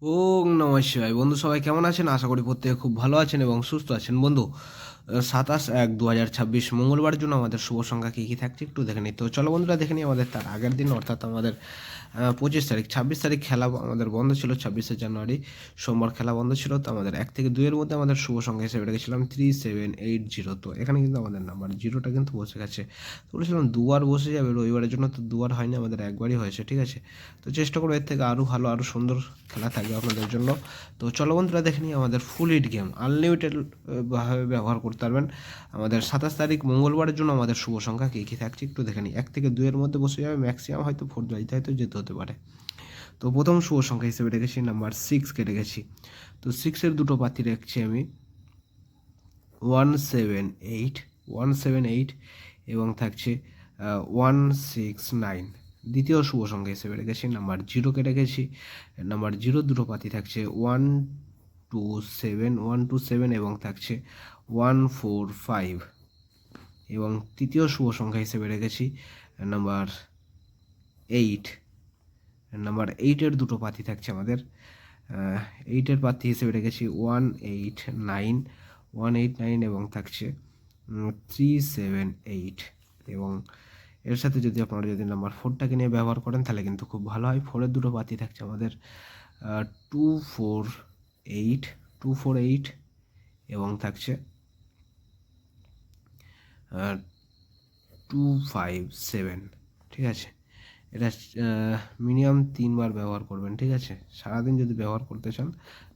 ওং নমঃ শিবায়। বন্ধু সবাই কেমন আছেন? আশা করি প্রত্যেকে খুব ভালো আছেন এবং সুস্থ আছেন। বন্ধু 27/1/2026 মঙ্গলবার জন্য আমাদের শুভ সংখ্যা কী কী থাকছে একটু দেখে নিই। তো চলো বন্ধুরা দেখে নিই আমাদের তার আগের দিন অর্থাৎ আমাদের 25 তারিখ 26 তারিখ খেলা আমাদের বন্ধ ছিল। 26শে জানুয়ারি সোমবার খেলা বন্ধ ছিল। তো আমাদের 1 থেকে 2-এর মধ্যে আমাদের শুভ সংখ্যা হিসেবে রেখেছিলাম 3780। তো এখানে কিন্তু আমাদের নাম্বার জিরোটা কিন্তু বসে গেছে। তো বলেছিলাম দুবার বসে যাবে রবিবারের জন্য, তো দুবার হয়নি, আমাদের একবারই হয়েছে। ঠিক আছে, তো চেষ্টা করবো এর থেকে আরও ভালো আরও সুন্দর খেলা থাকবে আপনাদের জন্য। তো চলো বন্ধুরা দেখে নিই আমাদের ফুল হিট গেম আনলিমিটেড ভাবে ব্যবহার করতে পারবেন। আমাদের 27 তারিখ মঙ্গলবারের জন্য আমাদের শুভ সংখ্যা কী কী থাকছে একটু দেখে নিই। 1 থেকে 2-এর মধ্যে বসে যাবে, ম্যাক্সিমাম হয়তো 4 হয়তো যেতে হতে পারে। তো প্রথম শুভ সংখ্যা হিসেবে রেখেছি নাম্বার 6কে রেখেছি। তো 6-এর দুটো পাতি রাখছি আমি 178 এবং থাকছে 169। দ্বিতীয় শুভ সংখ্যা হিসেবে রেখেছি নাম্বার 0কে রেখেছি। নাম্বার 0 দুটো পাতি থাকছে 127 এবং থাকছে 145। এবং তৃতীয় শুভ সংখ্যা হিসেবে রেখেছি নাম্বার 8। নাম্বার 8-এর দুটো পাতি থাকছে আমাদের 8-এর পাতি হিসেবে রেখেছি 189 এবং থাকছে 378। এবং এর সাথে যদি আপনারা যদি নাম্বার 4টাকে নিয়ে ব্যবহার করেন তাহলে কিন্তু খুব ভালো হয়। 4-এর দুটো পাতি থাকছে আমাদের 248 এবং থাকছে 257। ঠিক আছে, এটা মিনিমাম 3বার ব্যবহার করবেন। ঠিক আছে, সারাদিন যদি ব্যবহার করতে চান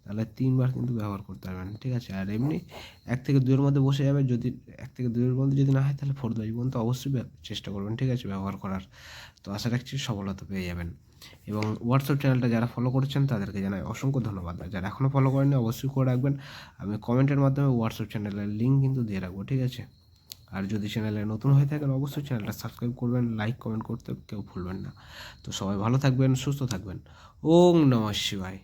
তাহলে 3বার কিন্তু ব্যবহার করতে পারবেন। ঠিক আছে, আর এমনি 1 থেকে 2-এর মধ্যে বসে যাবে। যদি 1 থেকে 2-এর মধ্যে যদি না হয় তাহলে 4 পর্যন্ত অবশ্যই চেষ্টা করবেন। ঠিক আছে, ব্যবহার করার। তো আশা রাখছি সফলতা পেয়ে যাবেন। এবং হোয়াটসঅ্যাপ চ্যানেলটা যারা ফলো করেছেন তাদেরকে জানাই অসংখ্য ধন্যবাদ। আর যারা এখনও ফলো করেননি অবশ্যই করে রাখবেন। আমি কমেন্টের মাধ্যমে হোয়াটসঅ্যাপ চ্যানেলের লিঙ্ক কিন্তু দিয়ে রাখবো। ঠিক আছে, আর যদি চ্যানেলে নতুন হয়ে থাকেন অবশ্যই চ্যানেলটা সাবস্ক্রাইব করবেন, লাইক কমেন্ট করতে কেউ ভুলবেন না। তো সবাই ভালো থাকবেন, সুস্থ থাকবেন। ওং নমঃ শিবায়।